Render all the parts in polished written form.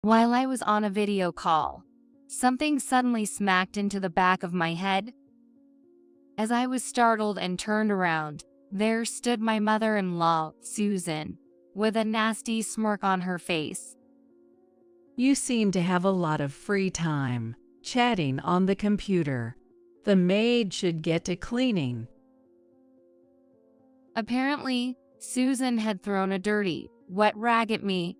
While I was on a video call, something suddenly smacked into the back of my head. As I was startled and turned around, there stood my mother-in-law, Susan, with a nasty smirk on her face. You seem to have a lot of free time, chatting on the computer. The maid should get to cleaning. Apparently, Susan had thrown a dirty, wet rag at me.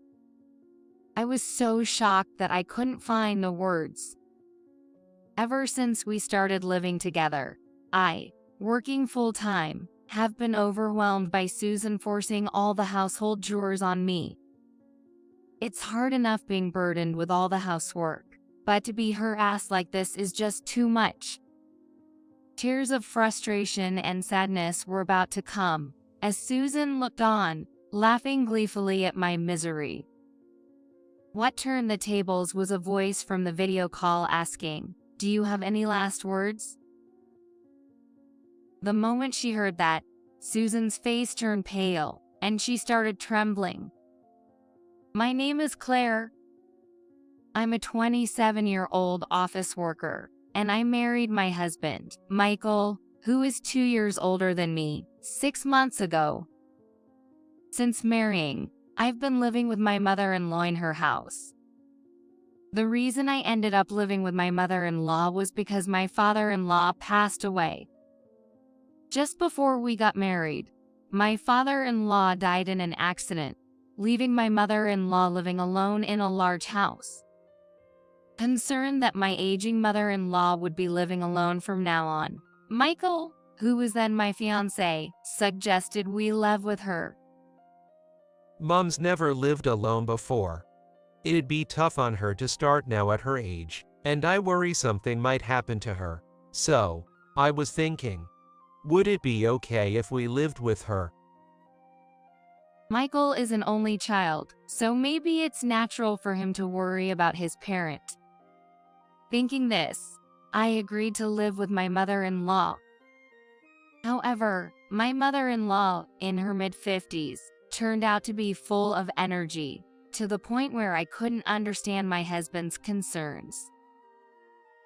I was so shocked that I couldn't find the words. Ever since we started living together, I, working full-time, have been overwhelmed by Susan forcing all the household chores on me. It's hard enough being burdened with all the housework, but to be harassed like this is just too much. Tears of frustration and sadness were about to come, as Susan looked on, laughing gleefully at my misery. What turned the tables was a voice from the video call asking, "Do you have any last words?" The moment she heard that, Susan's face turned pale, and she started trembling. "My name is Claire. I'm a 27-year-old office worker, and I married my husband, Michael, who is 2 years older than me, 6 months ago. Since marrying, I've been living with my mother-in-law in her house. The reason I ended up living with my mother-in-law was because my father-in-law passed away. Just before we got married, my father-in-law died in an accident, leaving my mother-in-law living alone in a large house. Concerned that my aging mother-in-law would be living alone from now on, Michael, who was then my fiancé, suggested we live with her. Mom's never lived alone before. It'd be tough on her to start now at her age, and I worry something might happen to her. So, I was thinking, would it be okay if we lived with her? Michael is an only child, so maybe it's natural for him to worry about his parent. Thinking this, I agreed to live with my mother-in-law. However, my mother-in-law, in her mid-50s, turned out to be full of energy, to the point where I couldn't understand my husband's concerns.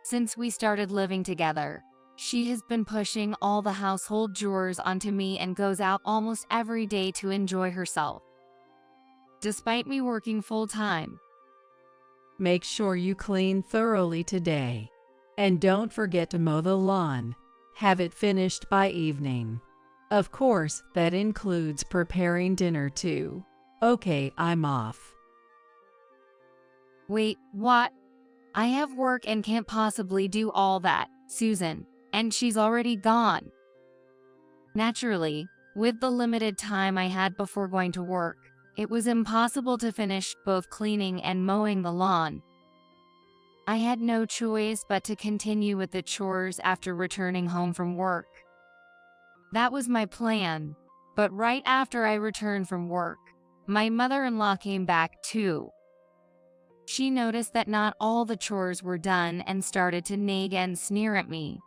Since we started living together, she has been pushing all the household chores onto me and goes out almost every day to enjoy herself. Despite me working full-time. Make sure you clean thoroughly today. And don't forget to mow the lawn. Have it finished by evening. Of course, that includes preparing dinner too. Okay, I'm off." Wait, what? I have work and can't possibly do all that, Susan, and she's already gone. Naturally, with the limited time I had before going to work, it was impossible to finish both cleaning and mowing the lawn. I had no choice but to continue with the chores after returning home from work. That was my plan, but right after I returned from work, my mother-in-law came back too. She noticed that not all the chores were done and started to nag and sneer at me.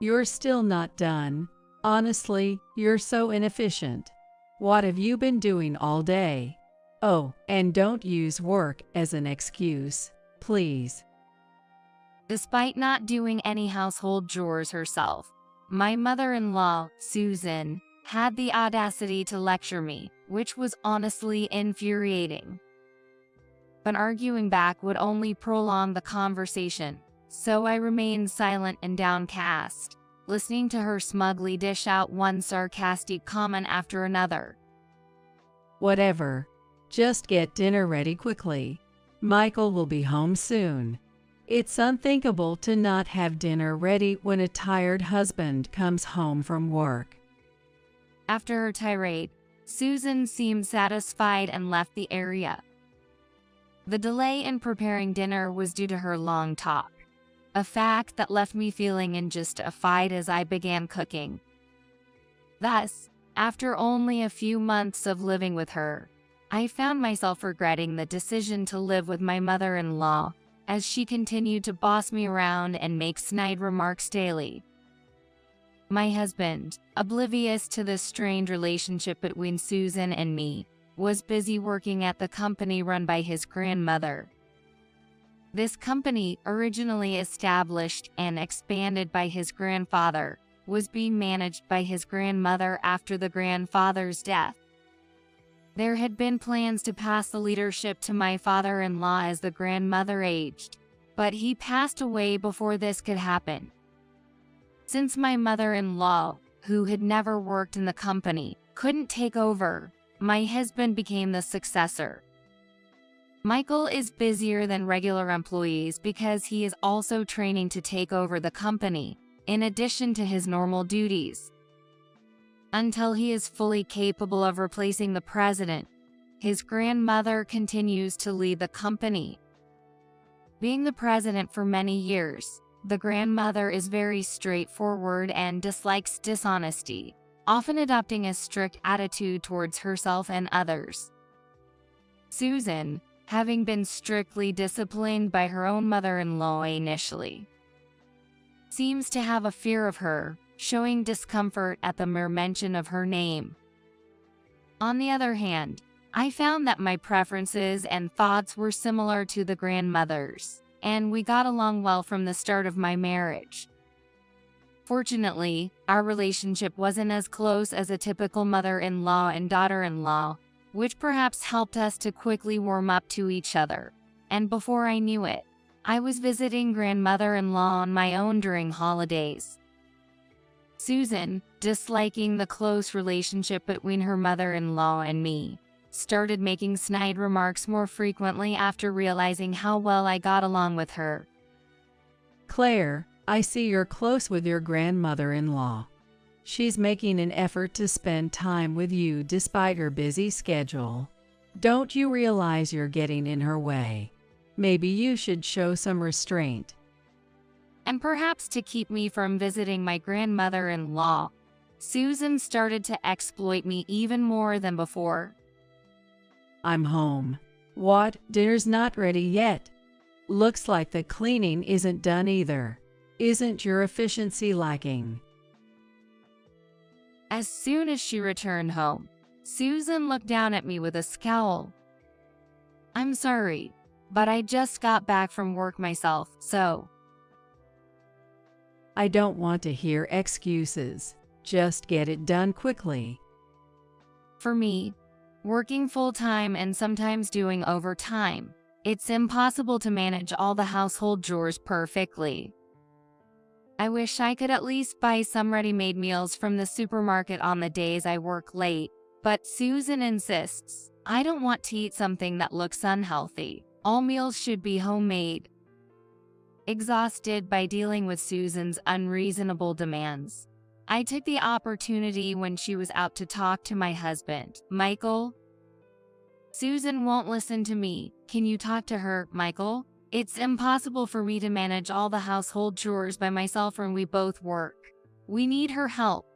"You're still not done. Honestly, you're so inefficient. What have you been doing all day? Oh, and don't use work as an excuse, please." Despite not doing any household chores herself, my mother-in-law, Susan, had the audacity to lecture me, which was honestly infuriating. But arguing back would only prolong the conversation, so I remained silent and downcast, listening to her smugly dish out one sarcastic comment after another. "Whatever. Just get dinner ready quickly. Michael will be home soon. It's unthinkable to not have dinner ready when a tired husband comes home from work." After her tirade, Susan seemed satisfied and left the area. The delay in preparing dinner was due to her long talk, a fact that left me feeling unjustified as I began cooking. Thus, after only a few months of living with her, I found myself regretting the decision to live with my mother-in-law, as she continued to boss me around and make snide remarks daily. My husband, oblivious to this strained relationship between Susan and me, was busy working at the company run by his grandmother. This company, originally established and expanded by his grandfather, was being managed by his grandmother after the grandfather's death. There had been plans to pass the leadership to my father-in-law as the grandmother aged, but he passed away before this could happen. Since my mother-in-law, who had never worked in the company, couldn't take over, my husband became the successor. Michael is busier than regular employees because he is also training to take over the company, in addition to his normal duties. Until he is fully capable of replacing the president, his grandmother continues to lead the company. Being the president for many years, the grandmother is very straightforward and dislikes dishonesty, often adopting a strict attitude towards herself and others. Susan, having been strictly disciplined by her own mother-in-law initially, seems to have a fear of her, showing discomfort at the mere mention of her name. On the other hand, I found that my preferences and thoughts were similar to the grandmother's, and we got along well from the start of my marriage. Fortunately, our relationship wasn't as close as a typical mother-in-law and daughter-in-law, which perhaps helped us to quickly warm up to each other. And before I knew it, I was visiting grandmother-in-law on my own during holidays. Susan, disliking the close relationship between her mother-in-law and me, started making snide remarks more frequently after realizing how well I got along with her. Claire, I see you're close with your grandmother-in-law. She's making an effort to spend time with you despite her busy schedule. Don't you realize you're getting in her way? Maybe you should show some restraint. And perhaps to keep me from visiting my grandmother-in-law, Susan started to exploit me even more than before. I'm home. What? Dinner's not ready yet. Looks like the cleaning isn't done either. Isn't your efficiency lacking? As soon as she returned home, Susan looked down at me with a scowl. I'm sorry, but I just got back from work myself, so. I don't want to hear excuses. Just get it done quickly. For me, working full-time and sometimes doing overtime, it's impossible to manage all the household chores perfectly. I wish I could at least buy some ready-made meals from the supermarket on the days I work late, but Susan insists. I don't want to eat something that looks unhealthy. All meals should be homemade. Exhausted by dealing with Susan's unreasonable demands, I took the opportunity when she was out to talk to my husband, Michael. Susan won't listen to me. Can you talk to her, Michael? It's impossible for me to manage all the household chores by myself when we both work. We need her help.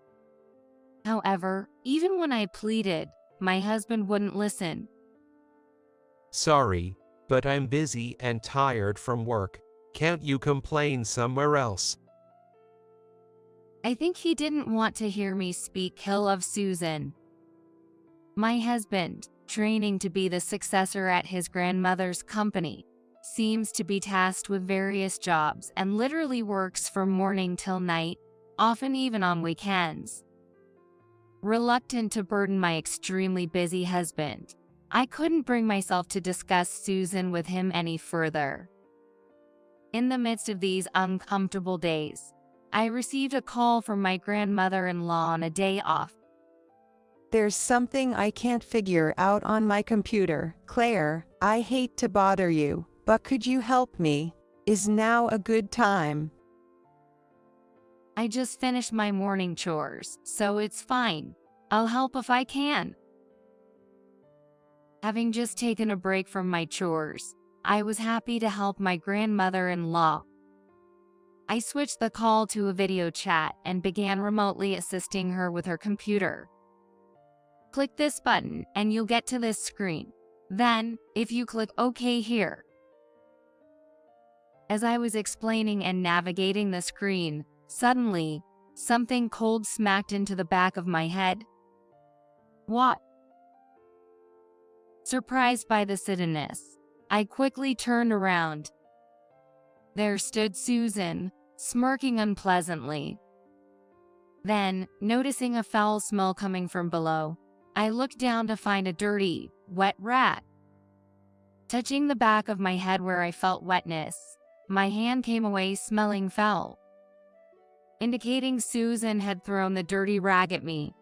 However, even when I pleaded, my husband wouldn't listen. Sorry, but I'm busy and tired from work. Can't you complain somewhere else? I think he didn't want to hear me speak ill of Susan. My husband, training to be the successor at his grandmother's company, seems to be tasked with various jobs and literally works from morning till night, often even on weekends. Reluctant to burden my extremely busy husband, I couldn't bring myself to discuss Susan with him any further. In the midst of these uncomfortable days, I received a call from my grandmother-in-law on a day off. There's something I can't figure out on my computer. Claire, I hate to bother you, but could you help me? Is now a good time? I just finished my morning chores, so it's fine. I'll help if I can. Having just taken a break from my chores, I was happy to help my grandmother-in-law. I switched the call to a video chat and began remotely assisting her with her computer. Click this button and you'll get to this screen. Then, if you click OK here. As I was explaining and navigating the screen, suddenly, something cold smacked into the back of my head. What? Surprised by the suddenness, I quickly turned around. There stood Susan, smirking unpleasantly. Then, noticing a foul smell coming from below, I looked down to find a dirty, wet rat. Touching the back of my head where I felt wetness, my hand came away smelling foul, indicating Susan had thrown the dirty rag at me.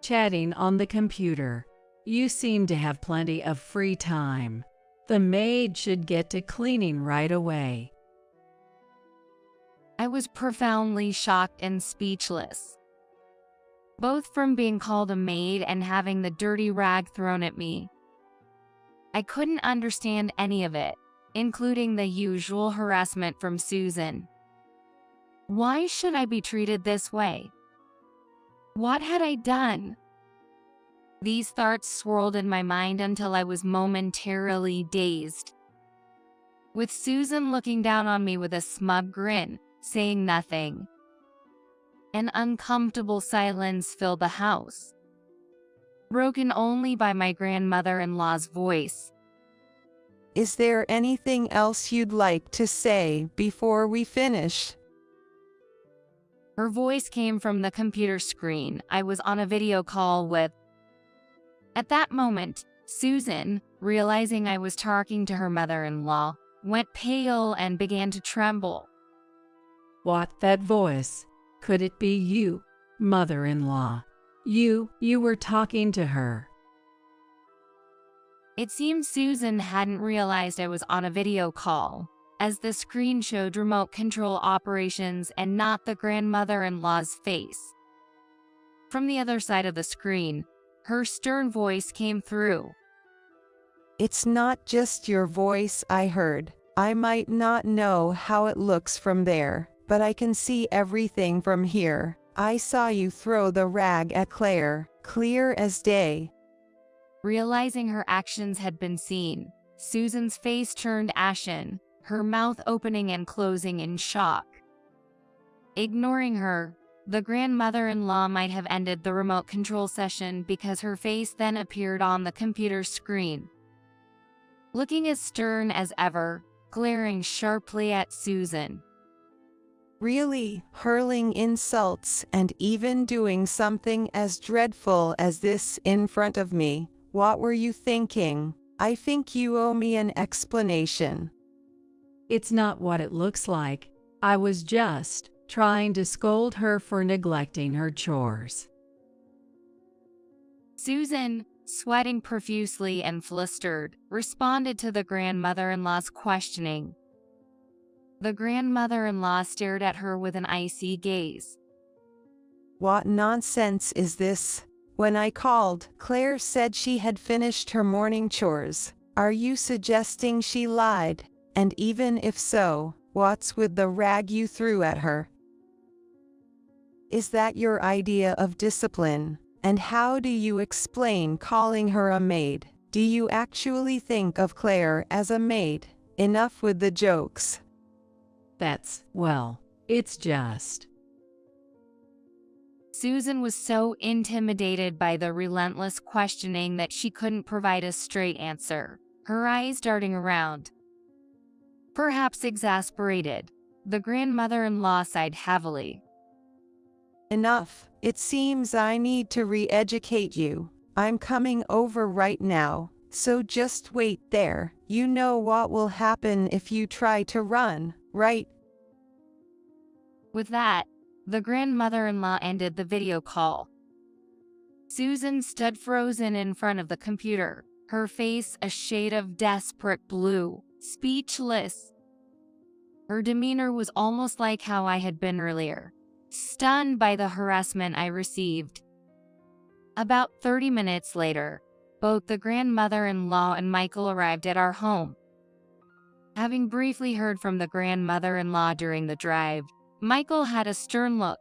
Chatting on the computer. You seem to have plenty of free time. The maid should get to cleaning right away. I was profoundly shocked and speechless, both from being called a maid and having the dirty rag thrown at me. I couldn't understand any of it, including the usual harassment from Susan. Why should I be treated this way? What had I done? These thoughts swirled in my mind until I was momentarily dazed, with Susan looking down on me with a smug grin, saying nothing. An uncomfortable silence filled the house, broken only by my grandmother-in-law's voice. Is there anything else you'd like to say before we finish? Her voice came from the computer screen I was on a video call with. At that moment, Susan, realizing I was talking to her mother-in-law, went pale and began to tremble. What, that voice? Could it be you, mother-in-law? You were talking to her. It seemed Susan hadn't realized I was on a video call, as the screen showed remote control operations and not the grandmother-in-law's face. From the other side of the screen, her stern voice came through. It's not just your voice I heard. I might not know how it looks from there, but I can see everything from here. I saw you throw the rag at Claire, clear as day. Realizing her actions had been seen, Susan's face turned ashen, her mouth opening and closing in shock. Ignoring her, the grandmother-in-law might have ended the remote control session because her face then appeared on the computer screen, looking as stern as ever, glaring sharply at Susan. Really, hurling insults and even doing something as dreadful as this in front of me. What were you thinking? I think you owe me an explanation. It's not what it looks like. I was just trying to scold her for neglecting her chores. Susan, sweating profusely and flustered, responded to the grandmother-in-law's questioning. The grandmother-in-law stared at her with an icy gaze. What nonsense is this? When I called, Claire said she had finished her morning chores. Are you suggesting she lied? And even if so, what's with the rag you threw at her? Is that your idea of discipline? And how do you explain calling her a maid? Do you actually think of Claire as a maid? Enough with the jokes. Well, it's just. Susan was so intimidated by the relentless questioning that she couldn't provide a straight answer, her eyes darting around. Perhaps exasperated, the grandmother-in-law sighed heavily. Enough. It seems I need to re-educate you. I'm coming over right now, so just wait there. You know what will happen if you try to run, right? With that, the grandmother-in-law ended the video call. Susan stood frozen in front of the computer, her face a shade of desperate blue, speechless. Her demeanor was almost like how I had been earlier, stunned by the harassment I received. About 30 minutes later, both the grandmother-in-law and Michael arrived at our home. Having briefly heard from the grandmother-in-law during the drive, Michael had a stern look.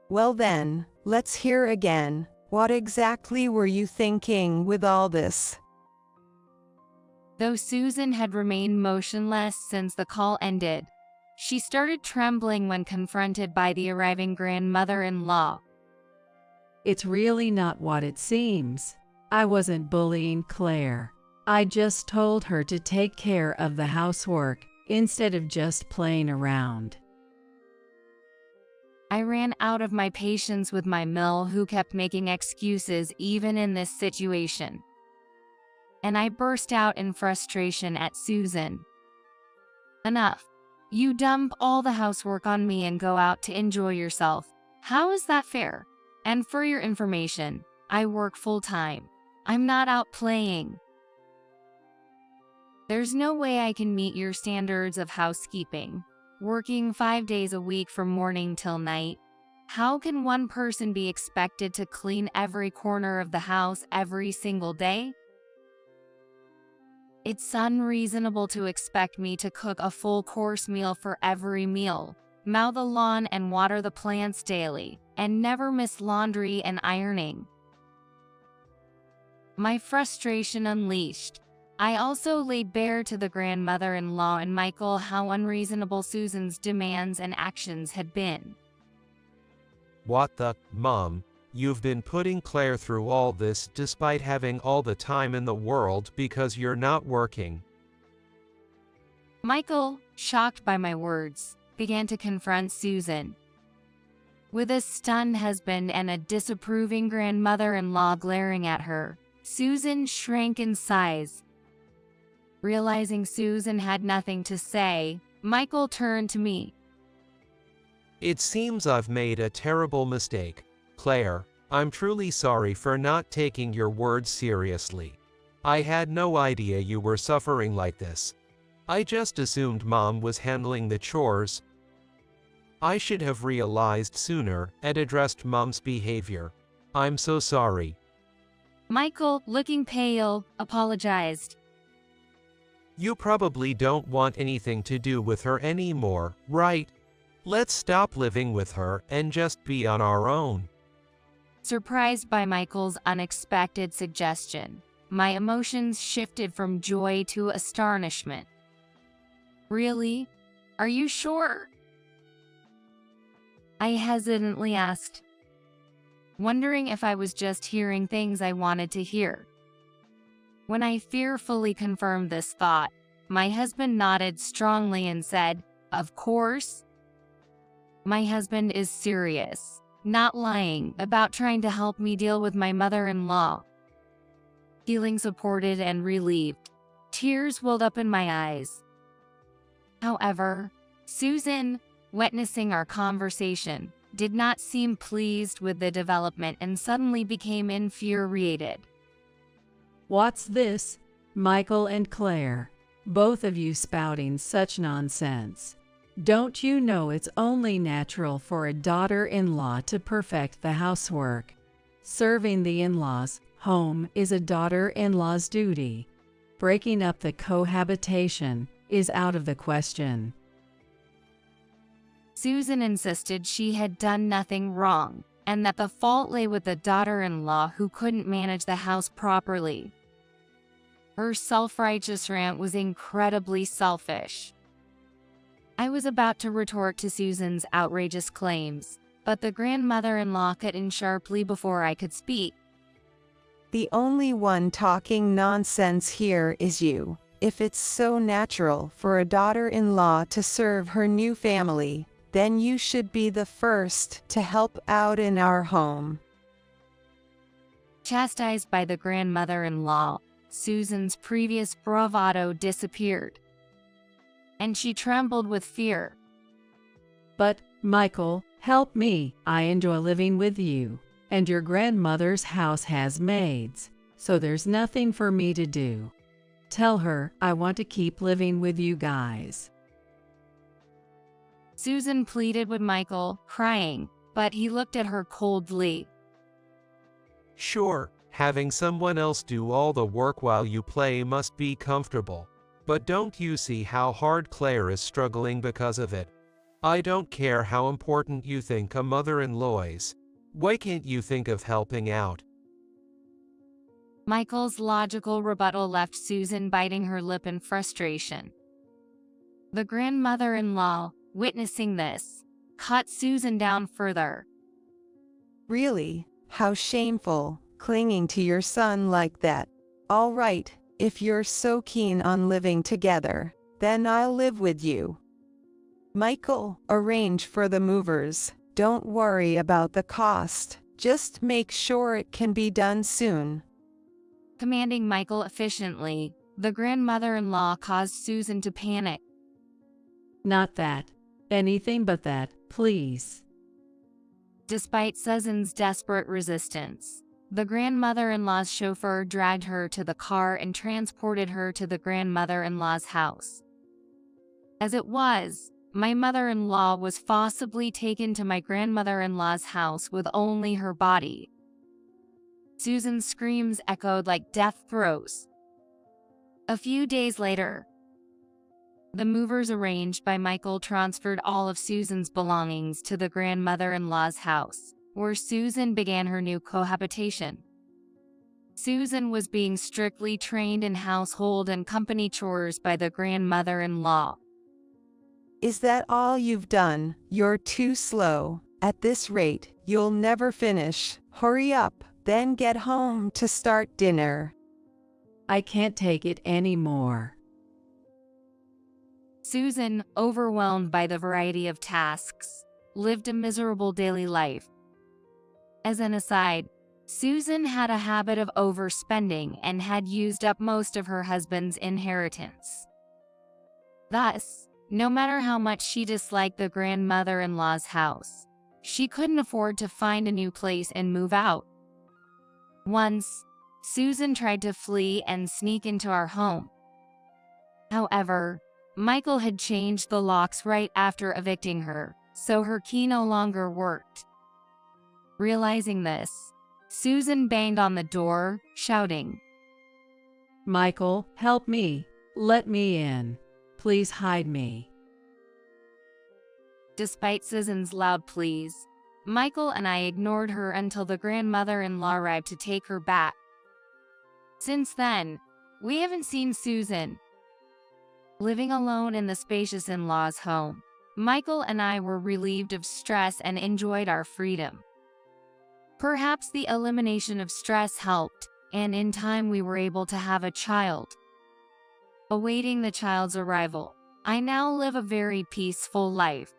Well then, let's hear again. What exactly were you thinking with all this? Though Susan had remained motionless since the call ended, she started trembling when confronted by the arriving grandmother-in-law. It's really not what it seems. I wasn't bullying Claire. I just told her to take care of the housework instead of just playing around. I ran out of my patience with my Mill, who kept making excuses even in this situation. And I burst out in frustration at Susan. Enough. You dump all the housework on me and go out to enjoy yourself. How is that fair? And for your information, I work full-time. I'm not out playing. There's no way I can meet your standards of housekeeping. Working 5 days a week from morning till night. How can one person be expected to clean every corner of the house every single day? It's unreasonable to expect me to cook a full-course meal for every meal, mow the lawn and water the plants daily, and never miss laundry and ironing. My frustration unleashed. I also laid bare to the grandmother-in-law and Michael how unreasonable Susan's demands and actions had been. What the, Mom? You've been putting Claire through all this despite having all the time in the world because you're not working. Michael, shocked by my words, began to confront Susan. With a stunned husband and a disapproving grandmother-in-law glaring at her, Susan shrank in size. Realizing Susan had nothing to say, Michael turned to me. It seems I've made a terrible mistake. Claire, I'm truly sorry for not taking your words seriously. I had no idea you were suffering like this. I just assumed Mom was handling the chores. I should have realized sooner and addressed Mom's behavior. I'm so sorry. Michael, looking pale, apologized. You probably don't want anything to do with her anymore, right? Let's stop living with her and just be on our own. Surprised by Michael's unexpected suggestion, my emotions shifted from joy to astonishment. Really? Are you sure? I hesitantly asked, wondering if I was just hearing things I wanted to hear. When I fearfully confirmed this thought, my husband nodded strongly and said, "Of course." My husband is serious, not lying, about trying to help me deal with my mother-in-law. Feeling supported and relieved, tears welled up in my eyes. However, Susan, witnessing our conversation, did not seem pleased with the development and suddenly became infuriated. What's this, Michael and Claire? Both of you spouting such nonsense. Don't you know it's only natural for a daughter-in-law to perfect the housework? Serving the in-laws' home is a daughter-in-law's duty. Breaking up the cohabitation is out of the question. Susan insisted she had done nothing wrong, and that the fault lay with the daughter-in-law who couldn't manage the house properly. Her self-righteous rant was incredibly selfish. I was about to retort to Susan's outrageous claims, but the grandmother-in-law cut in sharply before I could speak. The only one talking nonsense here is you. If it's so natural for a daughter-in-law to serve her new family, then you should be the first to help out in our home. Chastised by the grandmother-in-law, Susan's previous bravado disappeared, and she trembled with fear. But, Michael, help me. I enjoy living with you, and your grandmother's house has maids, so there's nothing for me to do. Tell her I want to keep living with you guys. Susan pleaded with Michael, crying, but he looked at her coldly. Sure, having someone else do all the work while you play must be comfortable. But don't you see how hard Claire is struggling because of it? I don't care how important you think a mother-in-law is. Why can't you think of helping out? Michael's logical rebuttal left Susan biting her lip in frustration. The grandmother-in-law, witnessing this, cut Susan down further. Really? How shameful. clinging to your son like that. All right, if you're so keen on living together, then I'll live with you. Michael, arrange for the movers. Don't worry about the cost. Just make sure it can be done soon. Commanding Michael efficiently, the grandmother-in-law caused Susan to panic. Not that. Anything but that, please. Despite Susan's desperate resistance, the grandmother-in-law's chauffeur dragged her to the car and transported her to the grandmother-in-law's house. As it was, my mother-in-law was forcibly taken to my grandmother-in-law's house with only her body. Susan's screams echoed like death throes. A few days later, the movers arranged by Michael transferred all of Susan's belongings to the grandmother-in-law's house, where Susan began her new cohabitation. Susan was being strictly trained in household and company chores by the grandmother-in-law. Is that all you've done? You're too slow. At this rate, you'll never finish. Hurry up, then get home to start dinner. I can't take it anymore. Susan, overwhelmed by the variety of tasks, lived a miserable daily life. As an aside, Susan had a habit of overspending and had used up most of her husband's inheritance. Thus, no matter how much she disliked the grandmother-in-law's house, she couldn't afford to find a new place and move out. Once, Susan tried to flee and sneak into our home. However, Michael had changed the locks right after evicting her, so her key no longer worked. Realizing this, Susan banged on the door, shouting, Michael, help me. Let me in. Please hide me. Despite Susan's loud pleas, Michael and I ignored her until the grandmother-in-law arrived to take her back. Since then, we haven't seen Susan. Living alone in the spacious in-laws' home, Michael and I were relieved of stress and enjoyed our freedom. Perhaps the elimination of stress helped, and in time we were able to have a child. Awaiting the child's arrival, I now live a very peaceful life.